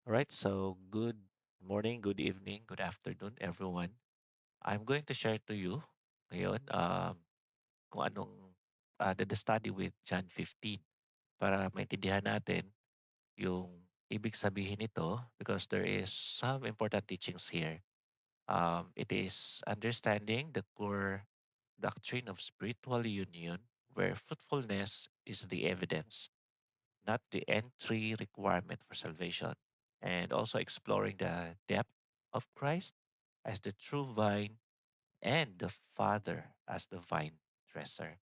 All right, so good morning, good evening, good afternoon, everyone. I'm going to share to you ngayon kung anong the study with John 15 para maintindihan natin yung ibig sabihin nito because there is some important teachings here. It is understanding the core doctrine of spiritual union where fruitfulness is the evidence, not the entry requirement for salvation, and also exploring the depth of Christ as the true vine and the Father as the vine dresser.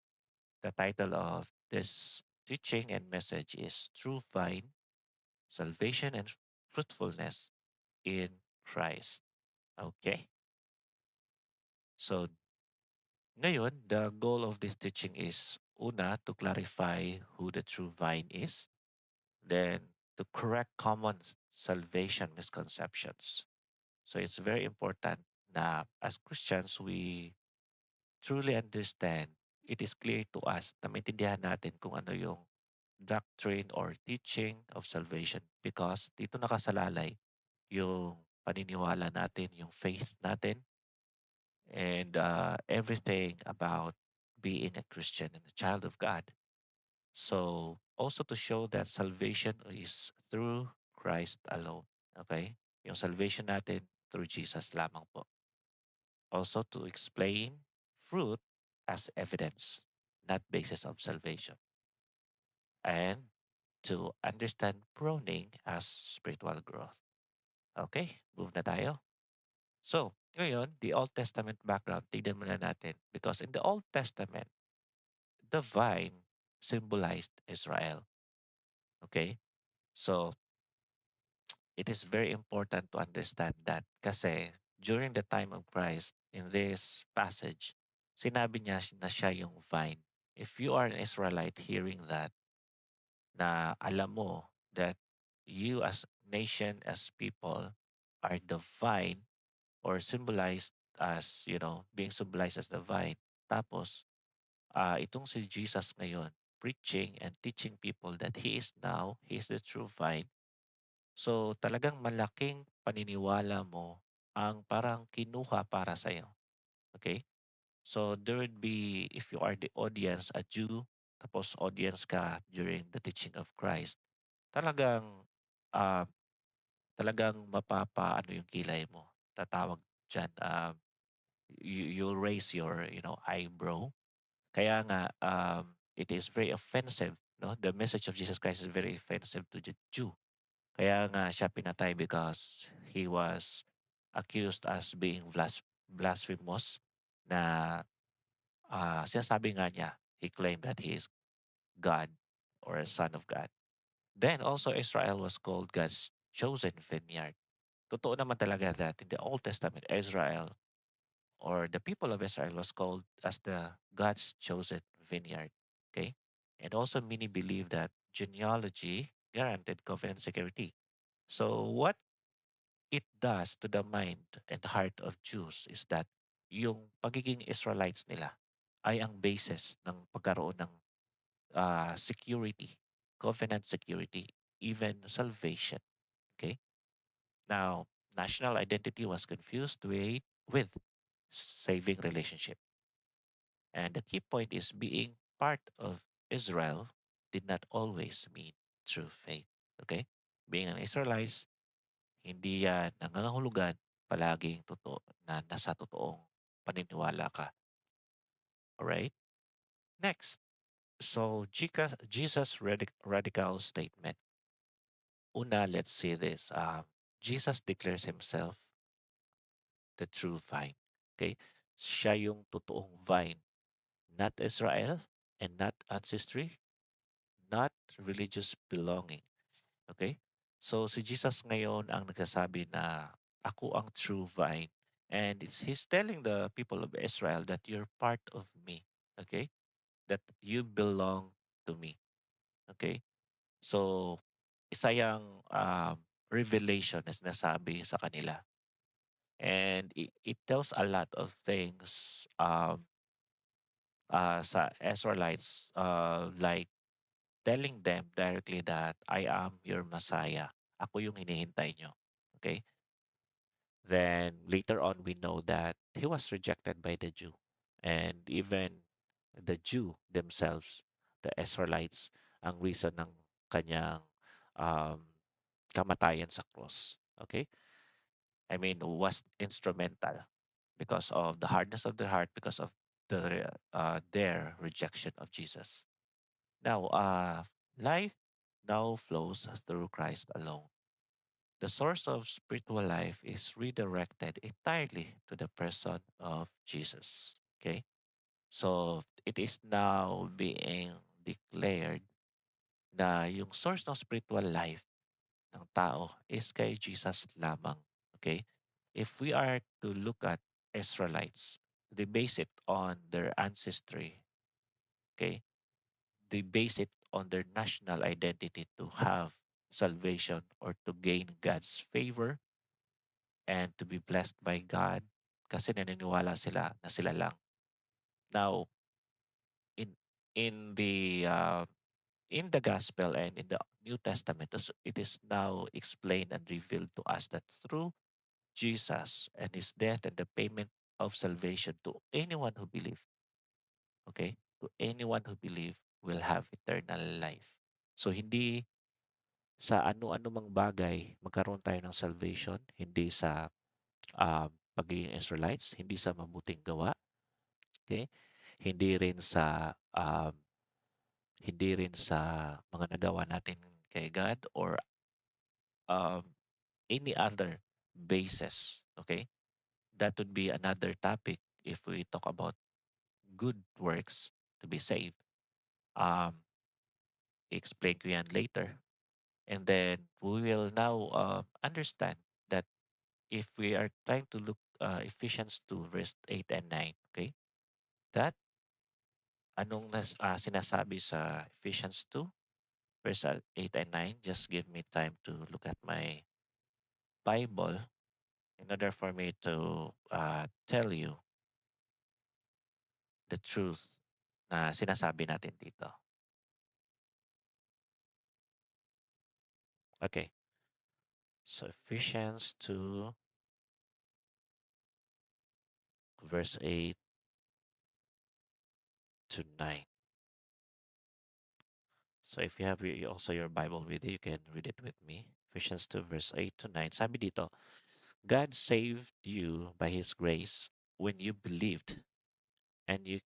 The title of this teaching and message is True Vine, Salvation and Fruitfulness in Christ. Okay, so ngayon, the goal of this teaching is una, to clarify who the true vine is. Then to correct common salvation misconceptions. So it's very important na as Christians, we truly understand, it is clear to us na maintindihan natin kung ano yung doctrine or teaching of salvation because dito nakasalalay yung paniniwala natin, yung faith natin, and everything about being a Christian and a child of God. So, also to show that salvation is through Christ alone. Okay? Yung salvation natin through Jesus lamang po. Also to explain fruit as evidence, not basis of salvation. And to understand pruning as spiritual growth. Okay, move na tayo. So, ngayon, the Old Testament background, tignan muna natin. Because in the Old Testament, the vine symbolized Israel. Okay? So, it is very important to understand that kasi during the time of Christ, in this passage, sinabi niya na siya yung vine. If you are an Israelite hearing that, na alam mo that you as nation, as people, are the vine or symbolized as, being symbolized as the vine. Tapos, itong si Jesus ngayon, preaching and teaching people that He is the true vine. So, talagang malaking paniniwala mo ang parang kinuha para sa'yo, okay? So, there would be, if you are the audience, a Jew, tapos audience ka during the teaching of Christ, talagang, ah, talagang ano yung kilay mo. Tatawag diyan, you'll raise your, eyebrow. Kaya nga, it is very offensive, no? The message of Jesus Christ is very offensive to the Jew. Kaya nga siya pinatay because he was accused as being blasphemous na sinasabi nga niya, he claimed that he is God or a son of God. Then also Israel was called God's chosen vineyard. Totoo naman talaga that in the Old Testament, Israel or the people of Israel was called as the God's chosen vineyard. Okay? And also many believe that genealogy guaranteed covenant security. So what it does to the mind and heart of Jews is that yung pagiging Israelites nila ay ang basis ng pagkaroon ng security, covenant security, even salvation. Okay? Now, national identity was confused with saving relationship. And the key point is being part of Israel did not always mean true faith. Okay? Being an Israelite, hindi yan nangangahulugan palaging totoo na nasa totoong paniniwala ka. Alright? Next. So, Jesus' radical statement. Una, let's see this. Jesus declares himself the true vine. Okay? Siya yung totoong vine. Not Israel and not ancestry, not religious belonging. Okay? So, si Jesus ngayon ang nagsasabi na ako ang true vine. And he's telling the people of Israel that you're part of me. Okay? That you belong to me. Okay? So, isa yang revelation na sinasabi sa kanila. And it tells a lot of things sa Israelites, like telling them directly that I am your Messiah. Ako yung hinihintay nyo. Okay? Then later on, we know that he was rejected by the Jew. And even the Jew themselves, the Israelites, ang reason ng kanyang um, kamatayan sa cross. Okay? I mean, was instrumental because of the hardness of their heart, because of their rejection of Jesus. Now, life now flows through Christ alone. The source of spiritual life is redirected entirely to the person of Jesus. Okay? So, it is now being declared na yung source ng spiritual life ng tao is kay Jesus lamang. Okay? If we are to look at Israelites, they base it on their ancestry. Okay? They base it on their national identity to have salvation or to gain God's favor and to be blessed by God kasi naniniwala sila na sila lang. Now, in in the uh, in the gospel and in the New Testament, it is now explained and revealed to us that through Jesus and his death and the payment of salvation to anyone who believe, okay? To anyone who believe will have eternal life. So hindi sa ano-ano mang bagay magkaroon tayo ng salvation, hindi sa pagiging Israelites, hindi sa mabuting gawa, okay? Hindi rin sa hindi rin sa mga nagawa natin kay God or um, any other basis, okay? That would be another topic if we talk about good works to be saved. Um, explain ko yan later. And then we will now understand that if we are trying to look Ephesians 2 verse 8 and 9, okay? That anong sinasabi sa Ephesians 2 verse 8 and 9? Just give me time to look at my Bible in order for me to tell you the truth na sinasabi natin dito. Okay. So Ephesians 2 verse 8 to 9. So if you have also your Bible with you can read it with me. Ephesians 2 verse 8 to 9. Sabi dito, God saved you by His grace when you believed, and you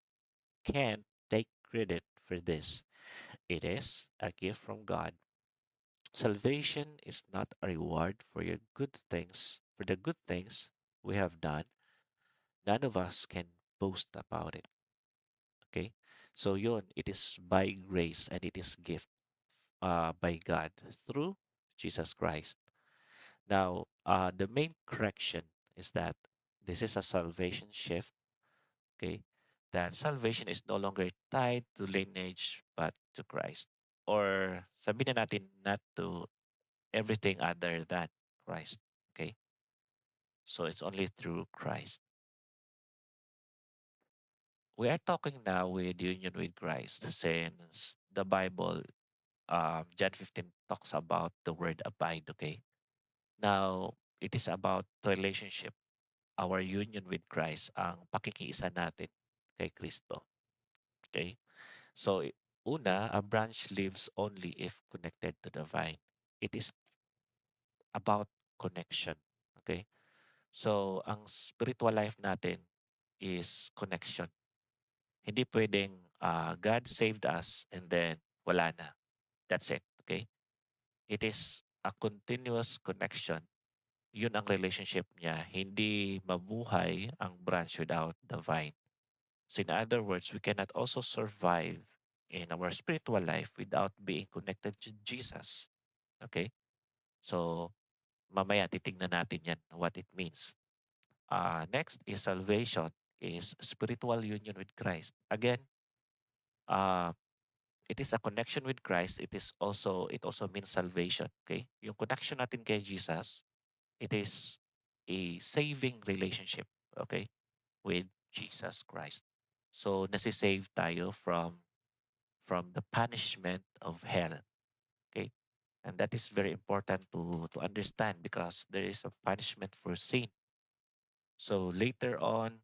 can't take credit for this. It is a gift from God. Salvation is not a reward for your good things, for the good things we have done. None of us can boast about it. Okay? So yun, it is by grace and it is gift by God through Jesus Christ. Now, the main correction is that this is a salvation shift. Okay? That salvation is no longer tied to lineage but to Christ. Or sabihin na natin not to everything other than Christ. Okay? So it's only through Christ. We are talking now with union with Christ since the Bible, John 15 talks about the word abide. Okay? Now, it is about relationship, our union with Christ, ang pakikiisa natin kay Kristo. Okay? So, una, a branch lives only if connected to the vine. It is about connection. Okay? So, ang spiritual life natin is connection. Hindi pwedeng God saved us and then wala na. That's it. Okay? It is a continuous connection. Yun ang relationship niya. Hindi mabuhay ang branch without the vine. So in other words, we cannot also survive in our spiritual life without being connected to Jesus. Okay? So mamaya titingnan natin yan, what it means. Next is salvation, is spiritual union with Christ. Again, uh, it is a connection with Christ. It also means salvation. Okay? Yung connection natin kay Jesus, it is a saving relationship. Okay? With Jesus Christ. So nasisave tayo from the punishment of hell. Okay? And that is very important to understand because there is a punishment for sin. So later on,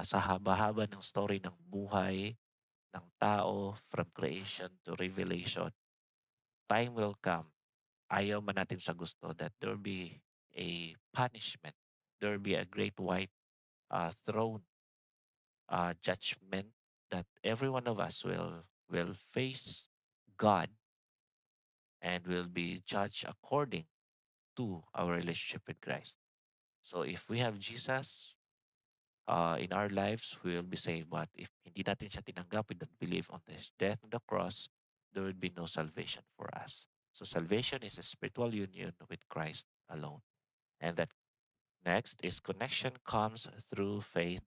sa haba-haba ng story ng buhay ng tao from creation to revelation, time will come. Ayaw man natin sa gusto that there will be a punishment. There will be a great white throne judgment that every one of us will face God and will be judged according to our relationship with Christ. So if we have Jesus in our lives, we will be saved. But if hindi natin siya tinanggap, we don't believe on His death on the cross, there will be no salvation for us. So salvation is a spiritual union with Christ alone. And that next is connection comes through faith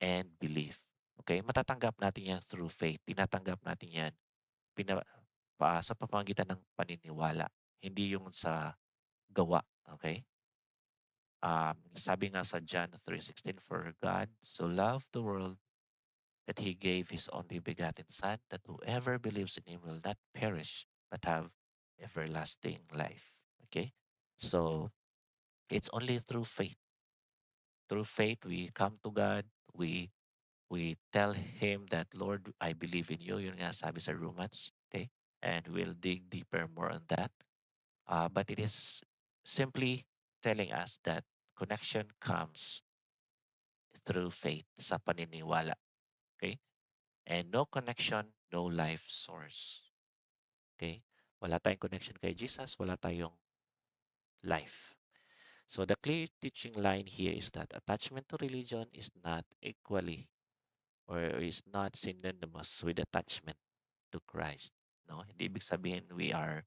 and belief. Okay? Matatanggap natin yan through faith. Tinatanggap natin yan sa pamamagitan ng paniniwala. Hindi yung sa gawa. Okay? Sabi nga sa John 3:16, "For God so loved the world that He gave His only begotten Son, that whoever believes in Him will not perish, but have everlasting life." Okay? So, it's only through faith. Through faith, we come to God. We tell Him that, Lord, I believe in you. Yun nga sabi sa Romans. Okay? And we'll dig deeper more on that. But it is simply telling us that connection comes through faith sa paniniwala. Okay? And no connection, no life source. Okay? Wala tayong connection kay Jesus, wala tayong life. So the clear teaching line here is that attachment to religion is not equally or is not synonymous with attachment to Christ. No, hindi ibig sabihin we are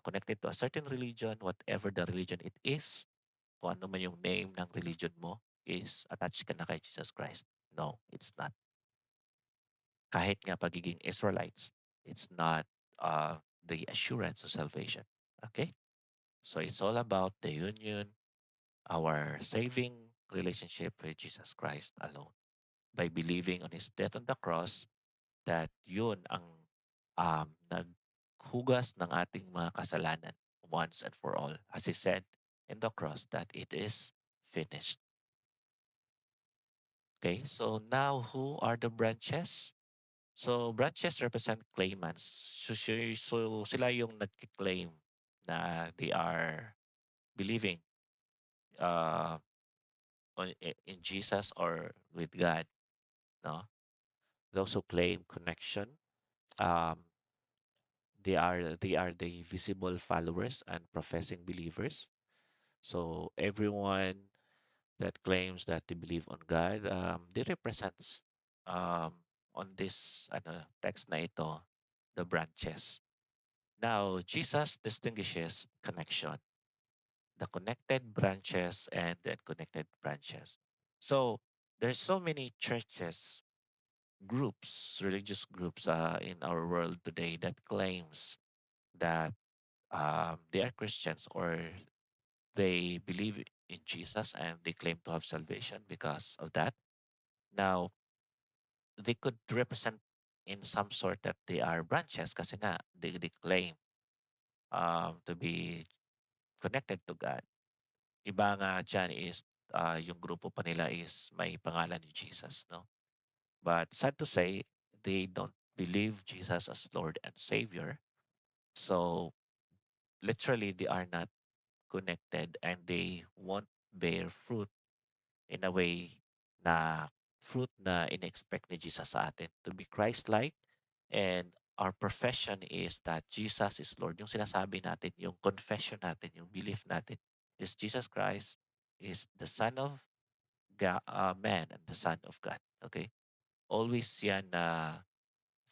connected to a certain religion, whatever the religion it is, kung ano man yung name ng religion mo, is attached ka na kay Jesus Christ. No, it's not. Kahit nga pagiging Israelites, it's not the assurance of salvation. Okay? So it's all about the union, our saving relationship with Jesus Christ alone. By believing on His death on the cross, that yun ang naghugas ng ating mga kasalanan once and for all. As He said in the cross that it is finished. Okay, so now who are the branches? So branches represent claimants. So sila yung nagki-claim na they are believing uh, in Jesus or with God. No, those who claim connection, um, they are the visible followers and professing believers. So everyone that claims that they believe on God, they represents um, on this text na ito, the branches. Now, Jesus distinguishes connection, the connected branches and the unconnected branches. So there's so many churches, groups, religious groups in our world today that claims that they are Christians or they believe in Jesus and they claim to have salvation because of that. Now, they could represent in some sort that they are branches kasi nga they claim to be connected to God. Iba nga dyan is yung grupo pa nila is may pangalan ni Jesus, no? But sad to say, they don't believe Jesus as Lord and Savior. So literally, they are not connected and they won't bear fruit in a way na fruit na in-expect ni Jesus sa atin to be Christ-like. And our profession is that Jesus is Lord. Yung sinasabi natin, yung confession natin, yung belief natin is Jesus Christ is the Son of Man and the Son of God. Okay? Always yan na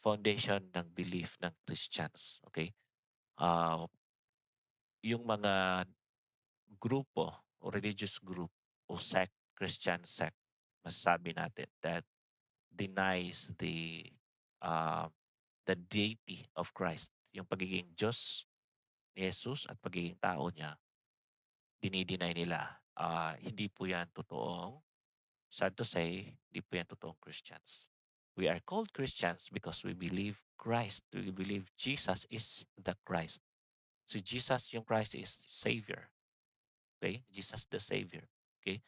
foundation ng belief ng Christians. Okay? Uh, yung mga grupo o religious group o sect, Christian sect, masasabi natin that denies uh, the deity of Christ. Yung pagiging Diyos ni Jesus at pagiging tao niya, dinideny nila. Hindi po yan totoong, sad to say, hindi po yan totoong Christians. We are called Christians because we believe Christ. We believe Jesus is the Christ. So Jesus yung Christ is Savior. Okay? Jesus the Savior. Okay?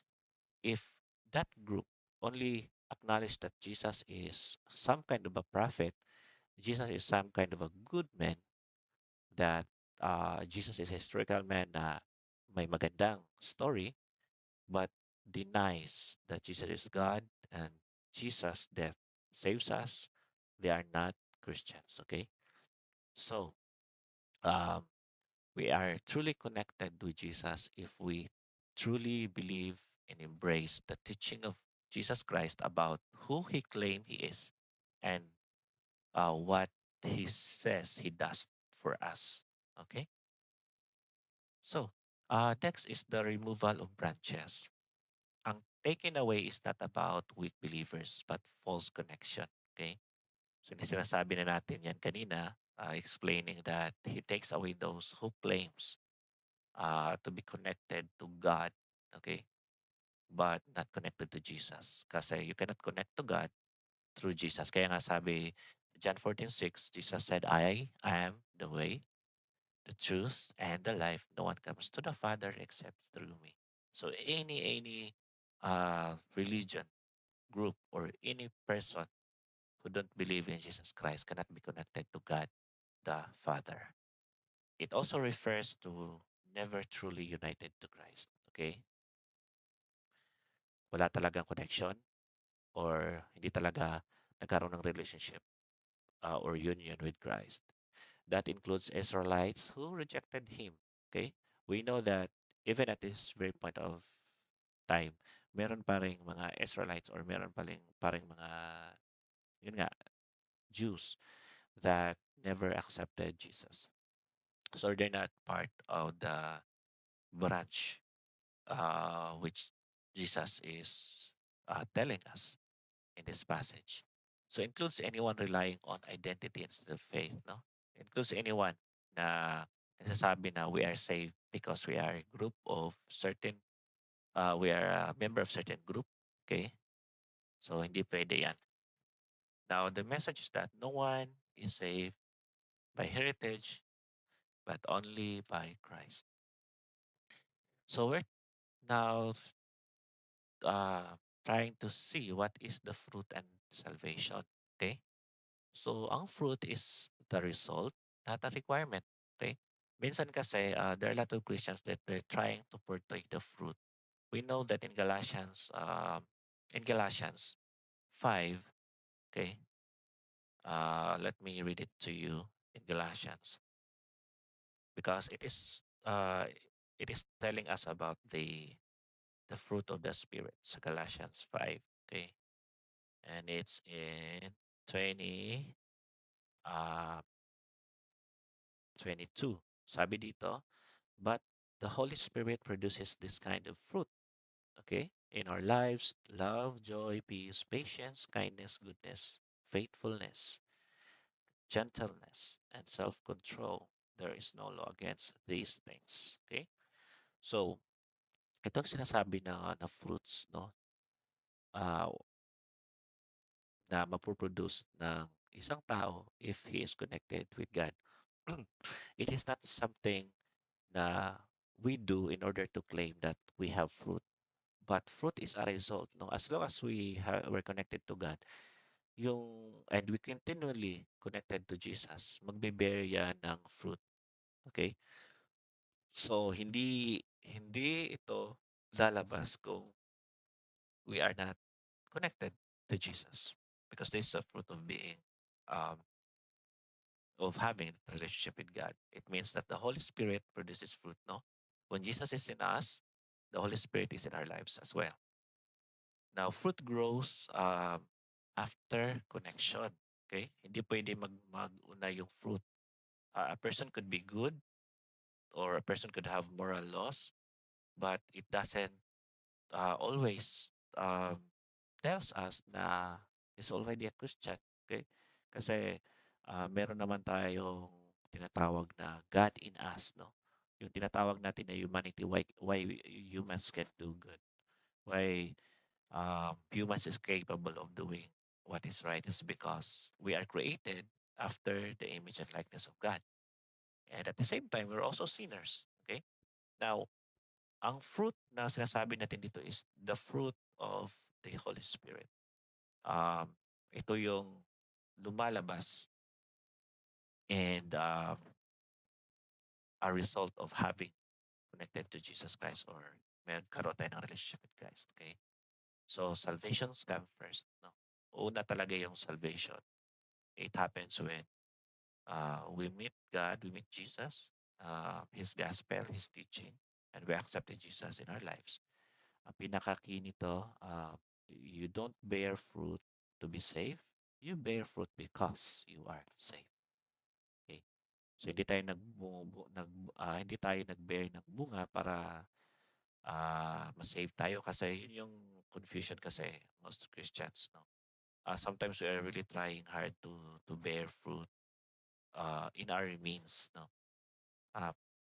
If that group only acknowledge that Jesus is some kind of a prophet, Jesus is some kind of a good man, that Jesus is a historical man na may magandang story, but denies that Jesus is God and Jesus that saves us, they are not Christians. Okay? So, um, we are truly connected with Jesus if we truly believe and embrace the teaching of Jesus Christ about who he claimed he is and what he says he does for us. Okay? So, next is the removal of branches. Ang taken away is not about weak believers but false connection. Okay? So, sinasabi na natin yan kanina, explaining that he takes away those who claims to be connected to God, okay, but not connected to Jesus. Kasi you cannot connect to God through Jesus. Kaya nga sabi, John 14:6, Jesus said, I am the way, the truth, and the life. No one comes to the Father except through me. So any religion, group, or any person who don't believe in Jesus Christ cannot be connected to God the Father. It also refers to never truly united to Christ. Okay? Wala talagang connection or hindi talaga nagkaroon ng relationship or union with Christ. That includes Israelites who rejected Him. Okay? We know that even at this very point of time, meron pa rin mga Israelites or meron pa rin mga, yun nga, Jews that never accepted Jesus. So they're not part of the branch which Jesus is telling us in this passage. So includes anyone relying on identity instead of faith, no? Includes anyone na nagsasabi na we are saved because we are a group of certain, we are a member of certain group, okay? So hindi pwede yan. Now, the message is that no one is saved by heritage, but only by Christ. So we're now uh, trying to see what is the fruit and salvation, okay? So, ang fruit is the result, not a requirement. Okay? Minsan kasi, there are a lot of Christians that they're trying to partake the fruit. We know that in Galatians 5, okay, let me read it to you in Galatians because it is telling us about the fruit of the Spirit. So Galatians 5, okay, and it's in 20, uh, 22. Sabi dito, but the Holy Spirit produces this kind of fruit, okay, in our lives: love, joy, peace, patience, kindness, goodness, faithfulness, gentleness, and self control. There is no law against these things. Okay? So, itong sinasabi na fruits, no, uh, na mapoproduce ng isang tao if he is connected with God. It is not something na we do in order to claim that we have fruit. But fruit is a result, no? As long as we're connected to God, and we continually connected to Jesus, magbe-bear yan ng fruit. Okay? So, hindi ito lalabas kung we are not connected to Jesus. Because this is a fruit of being, um, of having a relationship with God. It means that the Holy Spirit produces fruit, no? When Jesus is in us, the Holy Spirit is in our lives as well. Now, fruit grows after connection. Okay? Hindi pwede mag-una yung fruit. A person could be good or a person could have moral laws, but it doesn't always tells us na is already a Christian. Okay? Kasi meron naman tayong tinatawag na God in us, no? Yung tinatawag natin na humanity, why humans can do good. Why humans is capable of doing what is right is because we are created after the image and likeness of God. And at the same time, we're also sinners. Okay? Now, ang fruit na sinasabi natin dito is the fruit of the Holy Spirit. Ito yung lumalabas and a result of having connected to Jesus Christ or may karoon tayo ng relationship with Christ. Okay? So, salvations come first. No? Una talaga yung salvation. It happens when we meet God, we meet Jesus, His gospel, His teaching, and we accepted Jesus in our lives. Ang pinaka-key nito, you don't bear fruit to be saved. You bear fruit because you are saved. Okay? So hindi tayo nag-bear ng bunga para ma-save tayo kasi yun yung confusion kasi most Christians, no. Sometimes we are really trying hard to bear fruit in our means, no.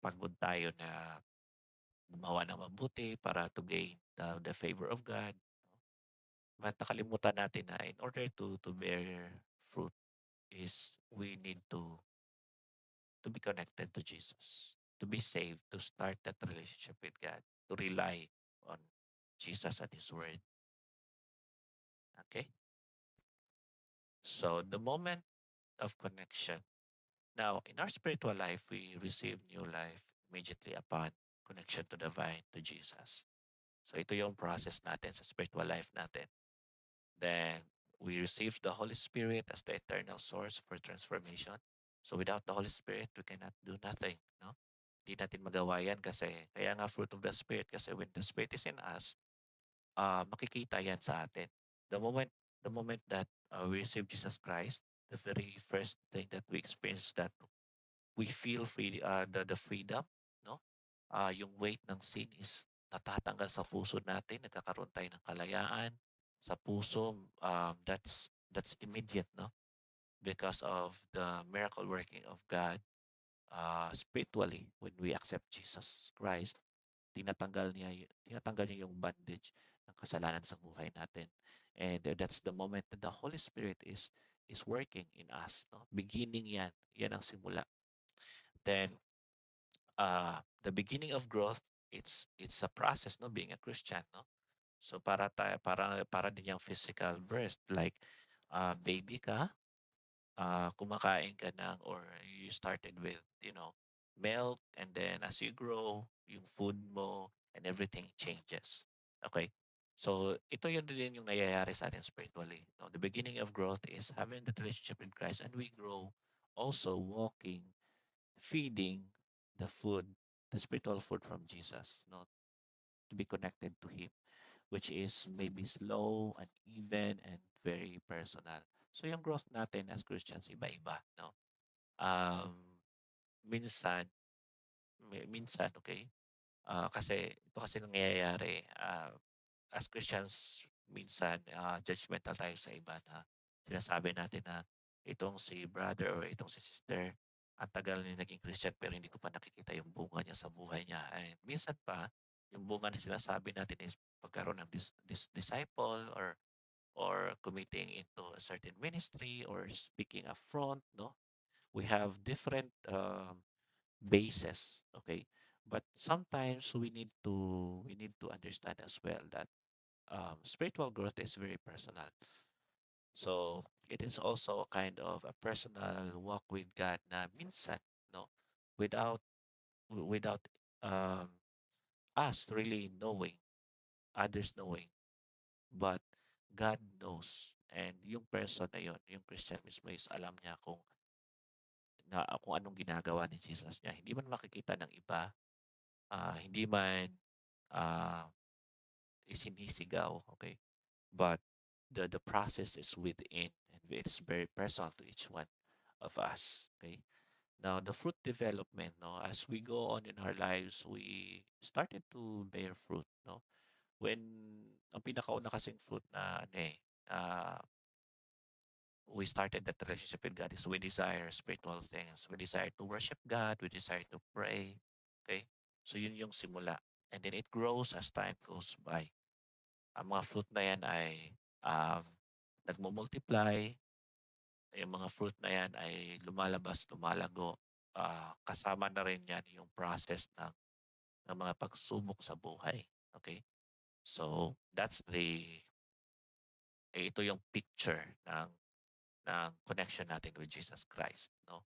Pagod tayo na gumawa ng mabuti para to gain the favor of God. No? But nakalimutan natin na in order to bear fruit is we need to be connected to Jesus, to be saved, to start that relationship with God, to rely on Jesus and His Word. Okay? So the moment of connection. Now, in our spiritual life, we receive new life immediately upon connection to the vine, to Jesus. So ito yung process natin sa spiritual life natin. Then we receive the Holy Spirit as the eternal source for transformation. So without the Holy Spirit, we cannot do nothing, no? Hindi natin magawa yan kasi kaya nga fruit of the Spirit kasi when the Spirit is in us, makikita yan sa atin. The moment the moment that we receive Jesus Christ, the very first thing that we experience is that we feel free, the freedom, no? Yung weight ng sin is natatanggal sa puso natin, nagkakaroon tayo ng kalayaan sa puso. That's immediate, no? Because of the miracle working of God spiritually when we accept Jesus Christ, tinatanggal niya yung bandage ng kasalanan sa buhay natin. And that's the moment that the Holy Spirit is working in us, no? Beginning yan. Yan ang simula. Then the beginning of growth, it's a process, no, being a Christian, no. So para din yung physical birth, like baby ka, kumakain ka ng or you started with, milk, and then as you grow yung food mo and everything changes. Okay? So ito yun din yung nangyayari sa atin spiritually, no. The beginning of growth is having that relationship with Christ, and we grow also walking, feeding the food, the spiritual food from Jesus, no, to be connected to Him, which is maybe slow, uneven, and very personal. So yung growth natin as Christians, iba-iba, no? Um, minsan, minsan, okay? Kasi ito kasi nangyayari, as Christians, minsan judgmental tayo sa iba na sinasabi natin na itong si brother or itong si sister, ang tagal na naging Christian pero hindi ko pa nakikita yung bunga niya sa buhay niya. And minsan pa, yung bunga na sinasabi natin is pagkaroon ng disciple or committing into a certain ministry or speaking up front, no? We have different bases, okay? But sometimes we need to understand as well that spiritual growth is very personal. So it is also a kind of a personal walk with God na minsan, no, without without um, us really knowing, others knowing, but God knows. And yung person na yun, yung Christian mismo is alam niya kung anong ginagawa ni Jesus niya. Hindi man makikita ng iba, hindi man ah, isinisigaw, okay? But the process is within and it's very personal to each one of us, okay? Now, the fruit development, no, as we go on in our lives, we started to bear fruit, no? When ang pinakauna kasing fruit na ano we started that relationship with God is we desire spiritual things. We desire to worship God. We desire to pray. Okay? So yun yung simula. And then it grows as time goes by. Ang mga fruit na yan ay um, nagmo-multiply. Yung mga fruit na yan ay lumalabas, lumalago. kasama na rin yan yung process ng mga pagsubok sa buhay. Okay? So, ito yung picture ng connection natin with Jesus Christ. No?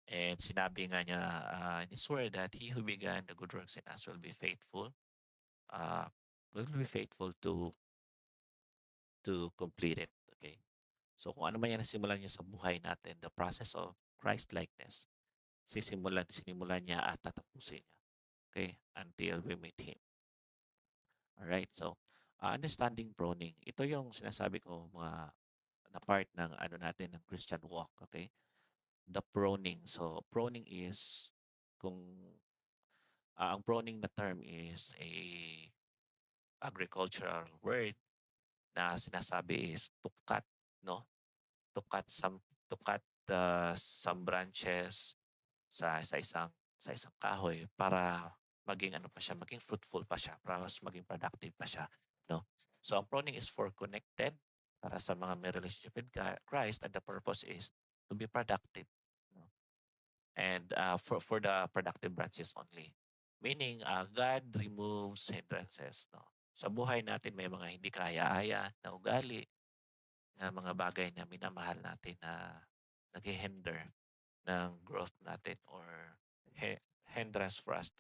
And sinabi nga niya in His Word that He who began the good works in us uh, will be faithful to complete it. Okay? So kung ano man yan nasimulan niya sa buhay natin, the process of Christ-likeness, sinimulan niya at tatapusin niya. Okay? Until we meet Him. Alright? So, understanding proning. Ito yung sinasabi ko mga na part ng ano natin ng Christian walk. Okay? The proning. So, proning is kung ang proning na term is a agricultural word na sinasabi is to cut, no? To cut some branches sa isang kahoy para maging ano pa siya, maging fruitful pa siya, para mas maging productive pa siya, no? So ang pruning is for connected para sa mga may relationship with Christ, and the purpose is to be productive, no? And for the productive branches only. Meaning, God removes hindrances, no? Sa buhay natin may mga hindi kaya-aya na ugali, na mga bagay na minamahal natin na naghihinder ng growth natin or hindrance for us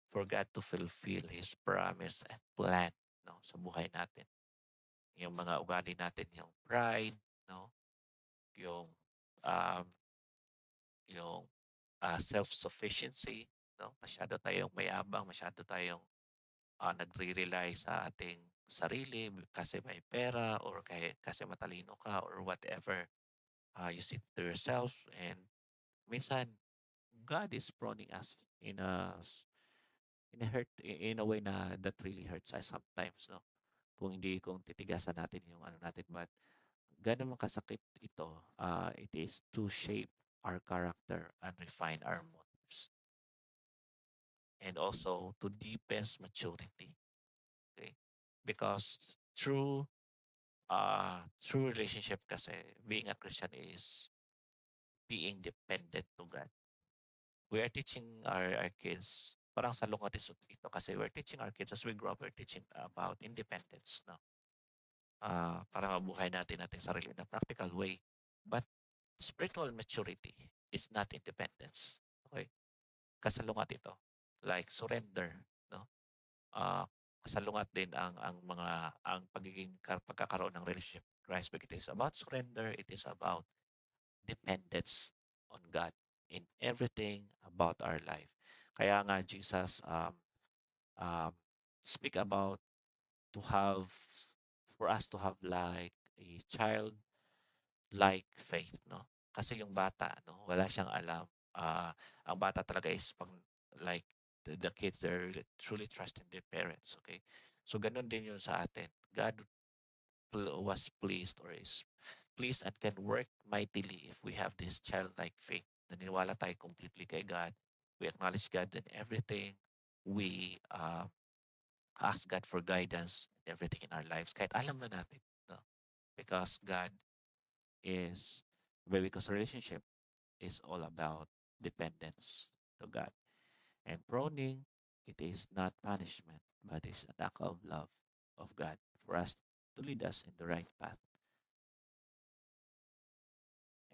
for God to fulfill His promise and plan, no, sa buhay natin. Yung mga ugali natin, yung pride, no, yung um, yung self-sufficiency, no, masyado tayong mayabang, masyado tayong nagre-rely sa ating sarili kasi may pera or kasi matalino ka or whatever. You sit to yourself, and minsan God is proning us in a way na that really hurts us sometimes, no? Kung titigasan natin yung ano natin, but gaano man kasakit ito, it is to shape our character and refine our motives, and also to deepen maturity. Okay? Because true relationship kasi, being a Christian is being dependent to God. We are teaching our kids, parang salungat ito kasi we're teaching our kids as we grow up, we're teaching about independence, no? Para mabuhay natin ating sarili na practical way. But spiritual maturity is not independence. Okay? Kasalungat ito. Like surrender, no? Ah, kasalungat din ang pagiging pagkakaroon ng relationship with Christ, because it is about surrender, it is about dependence on God in everything about our life. Kaya nga Jesus um, speak about to have for us to have like a child like faith, no? Kasi yung bata, no, wala siyang alam. Ah, ang bata talaga is like the kids, they're truly trusting their parents, okay? So ganun din yun sa atin. God was pleased or is pleased and can work mightily if we have this childlike faith. Naniniwala tayo completely kay God. We acknowledge God in everything. We ask God for guidance in everything in our lives. Kahit alam na natin, no? Because God is, because relationship is all about dependence to God. And proning, it is not punishment, but it's an act of love of God for us to lead us in the right path.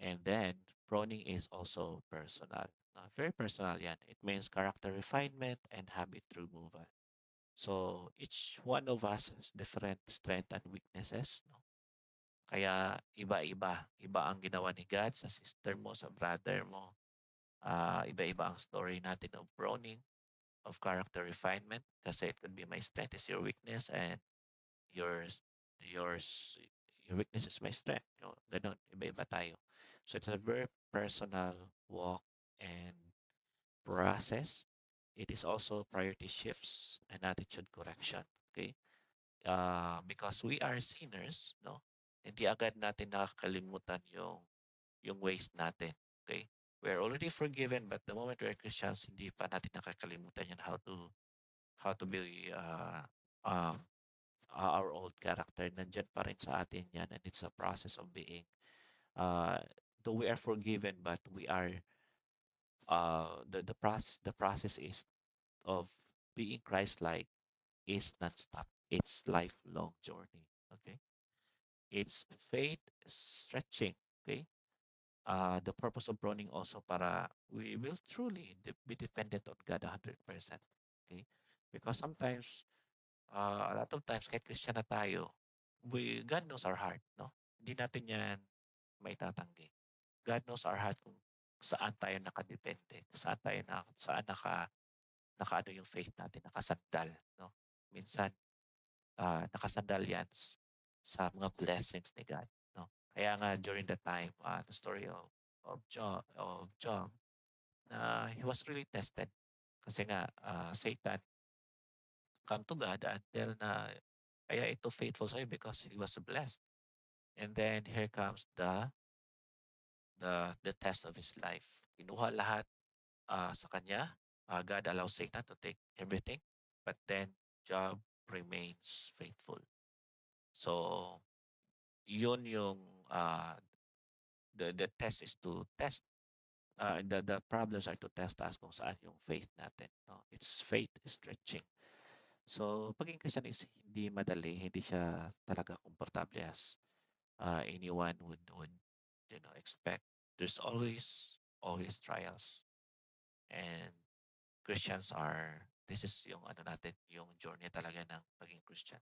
And then, proning is also personal. Very personal yan. It means character refinement and habit removal. So, each one of us has different strengths and weaknesses. No? Kaya iba-iba. Iba ang ginawa ni God sa sister mo, sa brother mo. Iba-iba ang story natin of proning, of character refinement. Kasi it could be my strength is your weakness, and yours, yours, your weakness is my strength. Ganon. Iba-iba tayo. So it's a very personal walk and process. It is also priority shifts and attitude correction. Okay? Because we are sinners, no? Hindi agad natin nakakalimutan yung ways natin. Okay? We are already forgiven, but the moment we are Christians, hindi pa natin nakakalimutan yan how to be our old character. Nandyan pa rin sa atin yan, and it's a process of being, uh, though we are forgiven, but we are The process is of being Christ-like is non-stop. It's lifelong journey. Okay, it's faith stretching. Okay, the purpose of pruning also para we will truly be dependent on God 100%. Okay, because sometimes a lot of times kahit Christian na tayo, God knows our heart, no? Hindi natin yan maitatanggi. God knows our heart kung saan tayo nakadepende, saan nakaano yung faith natin, nakasandal, no? Minsan, nakasandal yan sa mga blessings ni God, no? Kaya nga during the time, the story of Job, he was really tested. Kasi nga, Satan come to God until na kaya ito faithful sa'yo because he was blessed. And then here comes the test of his life. Kinuha lahat sa kanya. God allows Satan to take everything. But then Job remains faithful. So, yun yung the test is to test the problems are to test us kung saan yung faith natin. No? It's faith stretching. So, paging Christian is hindi madali, hindi siya talaga komportable as anyone would expect. There's always trials, and Christians are this is yung ano natin, yung journey talaga ng pagiging Christian.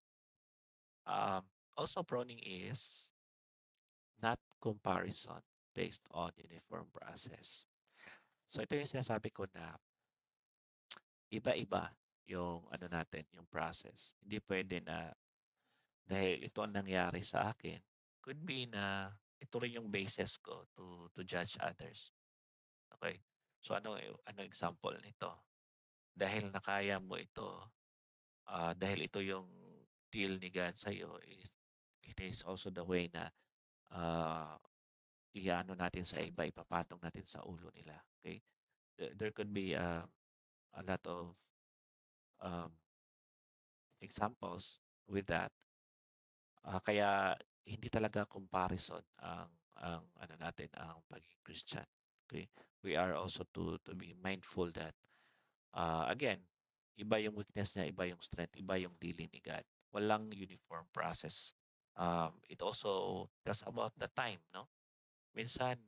Also, proning is not comparison based on uniform process. So ito yung sinasabi ko na iba-iba yung ano natin, yung process. Hindi pwede na dahil ito ang nangyari sa akin, could be na ito rin yung basis ko to judge others. Okay? So ano example nito? Dahil nakaya mo ito, dahil ito yung deal ni God sa iyo, it is also the way na uh, iano natin sa iba, ipapatong natin sa ulo nila. Okay? There could be a lot of um, examples with that. Kaya hindi talaga comparison ang ano natin ang pagiging Christian. Okay? We are also to be mindful that again, iba yung weakness niya, iba yung strength, iba yung dealing ni God. Walang uniform process. It also tells about the time, no? Minsan,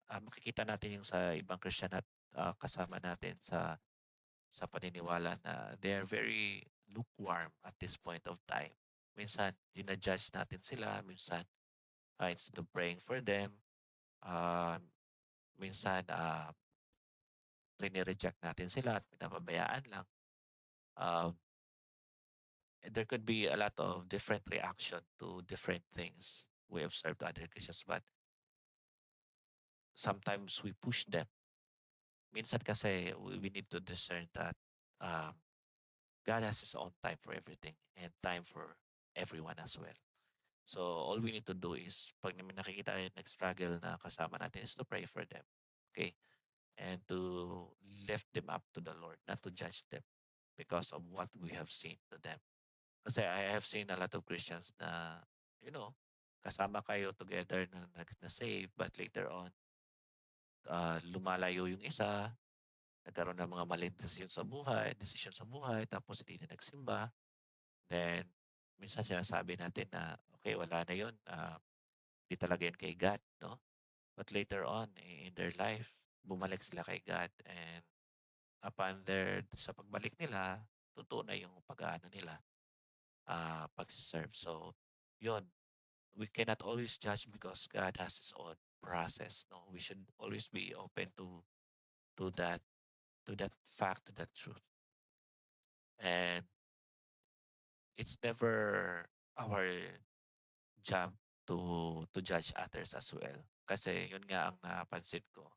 makikita natin yung sa ibang Christian at kasama natin sa paniniwala na they are very lukewarm at this point of time. Minsan, dinajudge natin sila. Minsan, instead of praying for them, uh, minsan, reject natin sila at pinapabayaan lang. Um, there could be a lot of different reaction to different things we observe to other Christians, but sometimes we push them. Minsan kasi we need to discern that um, God has His own time for everything and time for everyone as well. So all we need to do is pag may nakikita tayo nag-struggle na kasama natin is to pray for them. Okay? And to lift them up to the Lord, not to judge them because of what we have seen to them. Kasi I have seen a lot of Christians na, kasama kayo together na-save, but later on, lumalayo yung isa, nagkaroon ng mga maling desisyon sa buhay, tapos hindi na nagsimba. Then, minsan sinasabi natin na, okay, wala na yun. Di talaga yun kay God, no? But later on, in their life, bumalik sila kay God and sa pagbalik nila, totoo na yung pag-aano nila, pag-serve. So, yun, we cannot always judge because God has His own process. No, we should always be open to that to that fact, to that truth, and it's never our job to judge others as well. Kasi yun nga ang napansin ko.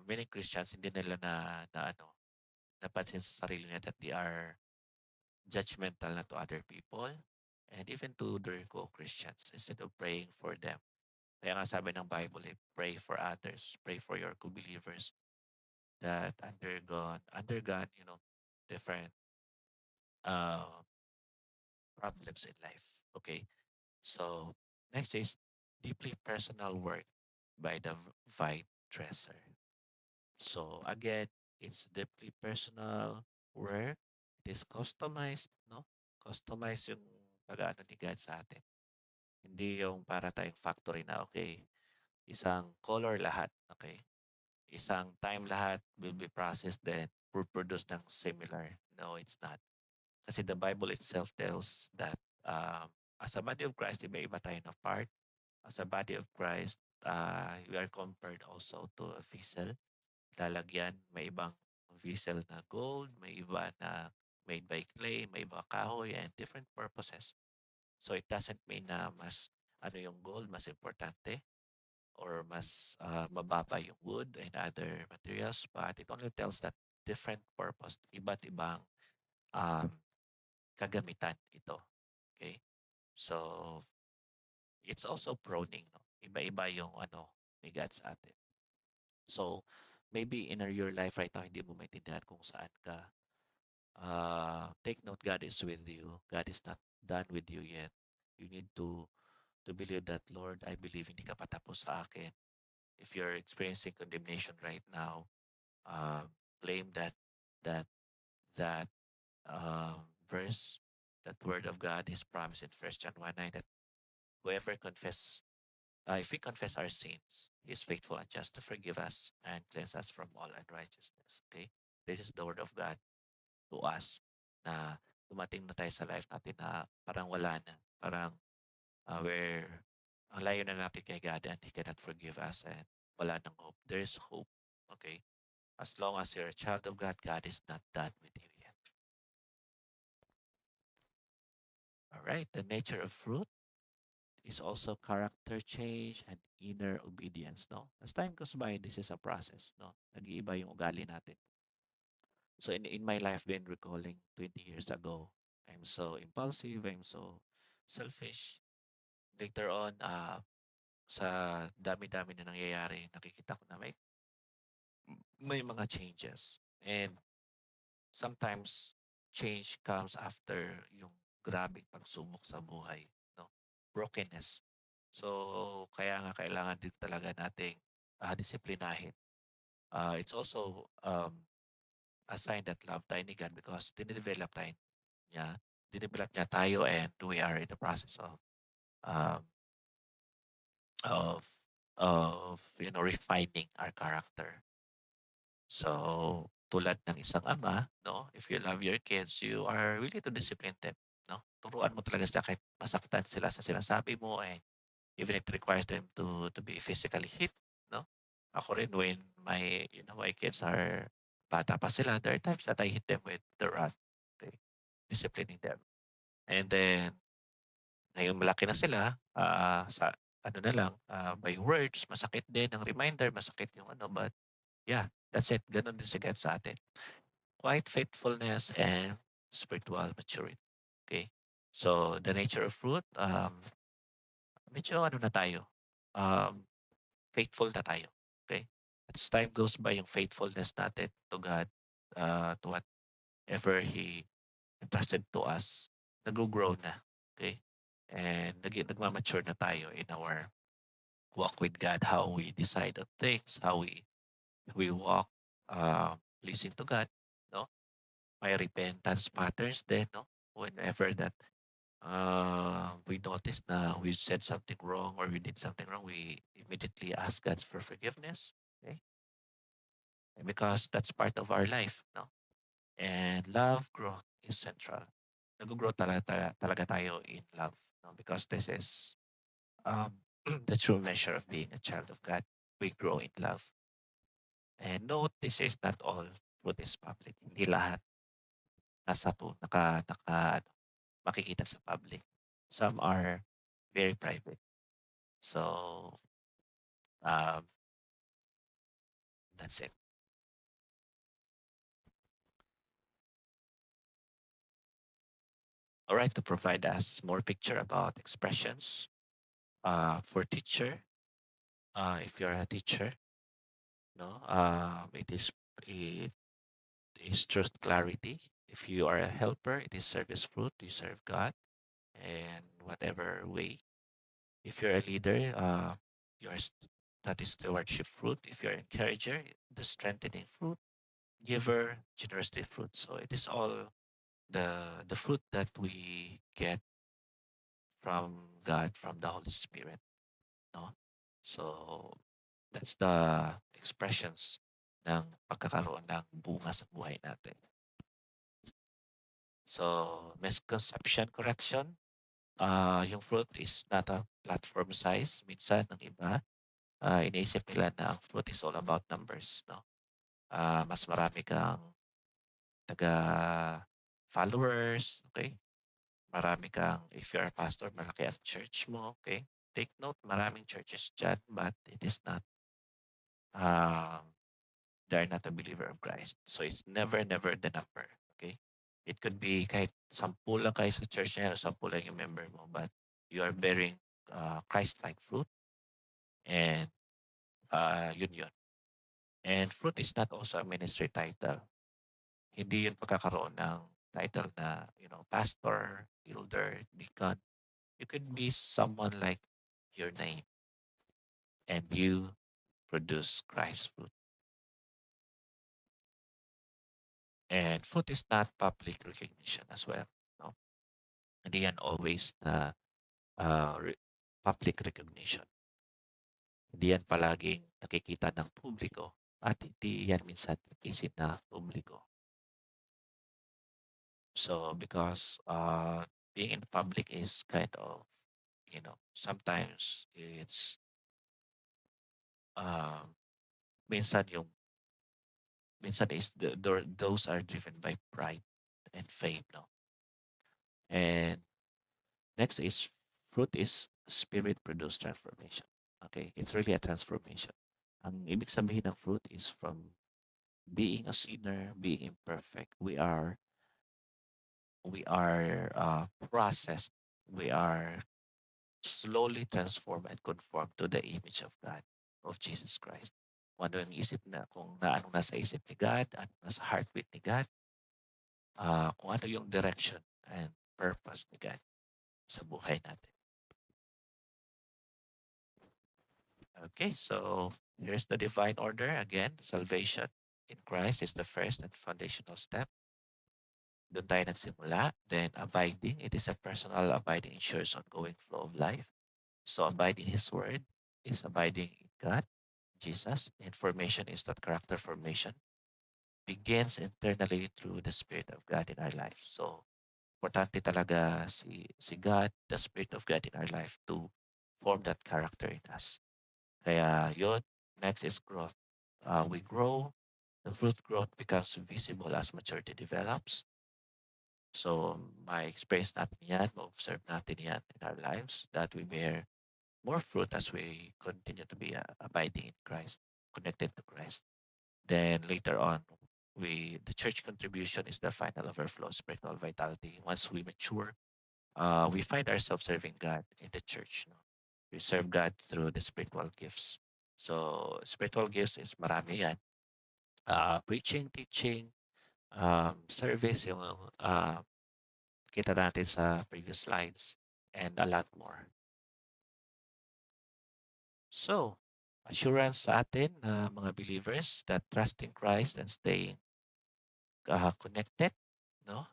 Many Christians hindi nila na ano napansin sa sarili nila that they are judgmental na to other people and even to their co-Christians instead of praying for them. Kaya nga sabi ng Bible, pray for others, pray for your co-believers that undergone, different uh, problems in life. Okay, so next is deeply personal work by the vine dresser. So again, it's deeply personal where it is customized, no? Customized yung pag-ano ni God sa atin. Hindi yung para tayong factory na, okay, isang color lahat, okay? Isang time lahat will be processed then produce ng similar. No, it's not. Kasi the Bible itself tells that as a body of Christ, iba-iba tayo na part. As a body of Christ, we are compared also to a vessel. Lalagyan, may ibang vessel na gold, may iba na made by clay, may iba kahoy, and different purposes. So it doesn't mean na mas ano yung gold, mas importante or mas mababa yung wood and other materials, but it only tells that different purpose, iba't ibang um, kagamitan ito. Okay? So, it's also proning. No? Iba-iba yung ano ni God sa atin. So, maybe in your life right now, hindi mo maintindihan kung saan ka. Take note, God is with you. God is not done with you yet. You need to believe that, Lord, I believe hindi ka patapos sa akin. If you're experiencing condemnation right now, claim that that verse, that word of God is promised in First John 1:9 that whoever confess, if we confess our sins, He is faithful and just to forgive us and cleanse us from all unrighteousness. Okay, this is the word of God to us. Na dumating na tayo sa life natin na parang wala na, parang where ang layo na natin kay God and He cannot forgive us and wala nang hope. There is hope. Okay, as long as you're a child of God, God is not done with you yet. All right, the nature of fruit is also character change and inner obedience, no? As time goes by, this is a process, no? Nag-iiba yung ugali natin. So in my life, been recalling 20 years ago, I'm so impulsive, I'm so selfish. Later on, sa dami-dami na nangyayari, nakikita ko na may mga changes. And sometimes change comes after yung grabing pagsubok sa buhay, no? Brokenness. So kaya nga kailangan din talaga nating disiplinahin. It's also a sign that love tayo ni God because dinidevelop tayo niya, dinevelop niya tayo and we are in the process um, of refining our character. So, tulad ng isang ama, no, if you love your kids, you are willing to discipline them, no? Turuan mo talaga sila kahit masaktan sila sa sinasabi mo and even it requires them to be physically hit, no? Ako rin when my kids are bata pa sila, there are times that I hit them with the rod, okay, disciplining them. And then, ngayon malaki na sila, sa ano na lang, by words, masakit din ang reminder, masakit yung ano, but yeah, that's it. Gano'n din si God sa atin. Quiet faithfulness and spiritual maturity. Okay? So, the nature of fruit, medyo ano na tayo, um, faithful na tayo. Okay? As time goes by, yung faithfulness natin to God, to whatever He entrusted to us, nag-grow na. Okay? And nagmamature na tayo in our walk with God, how we decide on things, how we walk, pleasing to God. No? May repentance patterns din, no? Whenever that we notice na we said something wrong or we did something wrong, we immediately ask God for forgiveness. Okay? And because that's part of our life, no? And love growth is central. Nag-grow talaga tayo in love, no? Because this is the true measure of being a child of God. We grow in love. And note, this is not all truth is public. Hindi lahat ano, makikita sa public. Some are very private. So, um, that's it. All right, to provide us more picture about expressions for teacher, if you're a teacher, no, it is truth clarity. If you are a helper, it is service fruit. You serve God, and whatever way. If you're a leader, you're that is stewardship fruit. If you're encourager, the strengthening fruit. Giver, generosity fruit. So it is all the fruit that we get from God, from the Holy Spirit. No? So that's the expressions ng pagkakaroon ng bunga sa buhay natin. So misconception correction, yung fruit is not a platform size. Minsan ng iba, iniisip nila na ang fruit is all about numbers. No? Mas marami kang taga followers, okay? Marami kang, if you're a pastor, malaki ang church mo, okay? Take note, maraming churches dyan, but it is not, um, they're not a believer of Christ. So it's never, never the number, okay? It could be kahit 10 lang kayo sa church niya, 10 lang yung member mo, but you are bearing Christ-like fruit, and yun yun. And fruit is not also a ministry title. Hindi yun pagkakaroon ng title na, pastor, elder, deacon. You could be someone like your name and you produce Christ fruit. And fruit is not public recognition as well. No? Hindi yan always na public recognition. Hindi yan palaging nakikita ng publiko at hindi yan minsan nakikisin na publiko. So because being in public is kind of, sometimes it's um, minsan yung minsan is those are driven by pride and fame, no? And next is fruit is spirit produced transformation. Okay, it's really a transformation. Ang ibig sabihin ng fruit is from being a sinner, being imperfect. We are processed. We are slowly transformed and conformed to the image of God, of Jesus Christ. Kung ano yung isip na, kung na anong nasa isip ni God, anong nasa heartbeat ni God, kung ano yung direction and purpose ni God sa buhay natin. Okay, so here's the divine order again. Salvation in Christ is the first and foundational step. Doon tayo nagsimula. Then abiding, it is a personal abiding ensures ongoing flow of life. So abiding His word is abiding in God, Jesus. Information is that character formation begins internally through the Spirit of God in our life. So importante talaga si God, the Spirit of God in our life to form that character in us. Kaya yun, next is growth. We grow, the fruit growth becomes visible as maturity develops. So my experience natin yan, ma-observe natin yan in our lives, that we bear more fruit as we continue to be abiding in Christ, connected to Christ. Then later on, the church contribution is the final overflow, spiritual vitality. Once we mature, we find ourselves serving God in the church. No? We serve God through the spiritual gifts. So spiritual gifts is marami yan. Preaching, teaching, service, yung kita natin sa previous slides, and a lot more. So, assurance sa atin na mga believers that trusting Christ and staying connected, no?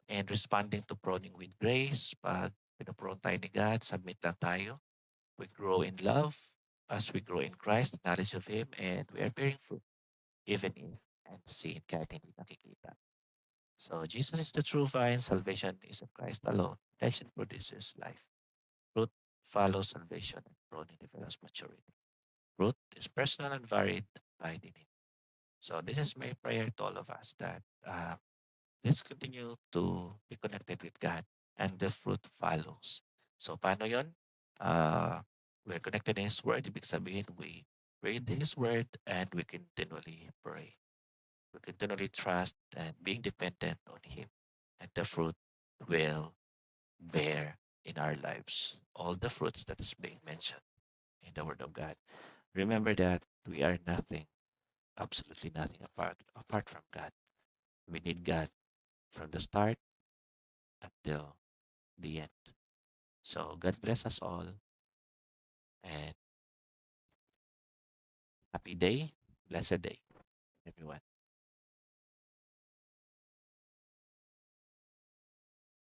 And responding to prodding with grace. Pag pinaprone tayo ni God, submit lang tayo. We grow in love as we grow in Christ, the knowledge of Him, and we are bearing fruit, even if unseen, kahit hindi nakikita. So, Jesus is the true vine. Salvation is of Christ alone. Action produces life. Fruit follows salvation, and pruning develops maturity. Fruit is personal and varied, abide in Him. So, this is my prayer to all of us that let's continue to be connected with God and the fruit follows. So, paano yun? We're connected in His Word. Ibig sabihin, we read His Word and we continually pray. We continually trust and being dependent on Him. And the fruit will bear in our lives all the fruits that is being mentioned in the Word of God. Remember that we are nothing, absolutely nothing apart from God. We need God from the start until the end. So God bless us all and Happy day, blessed day, everyone.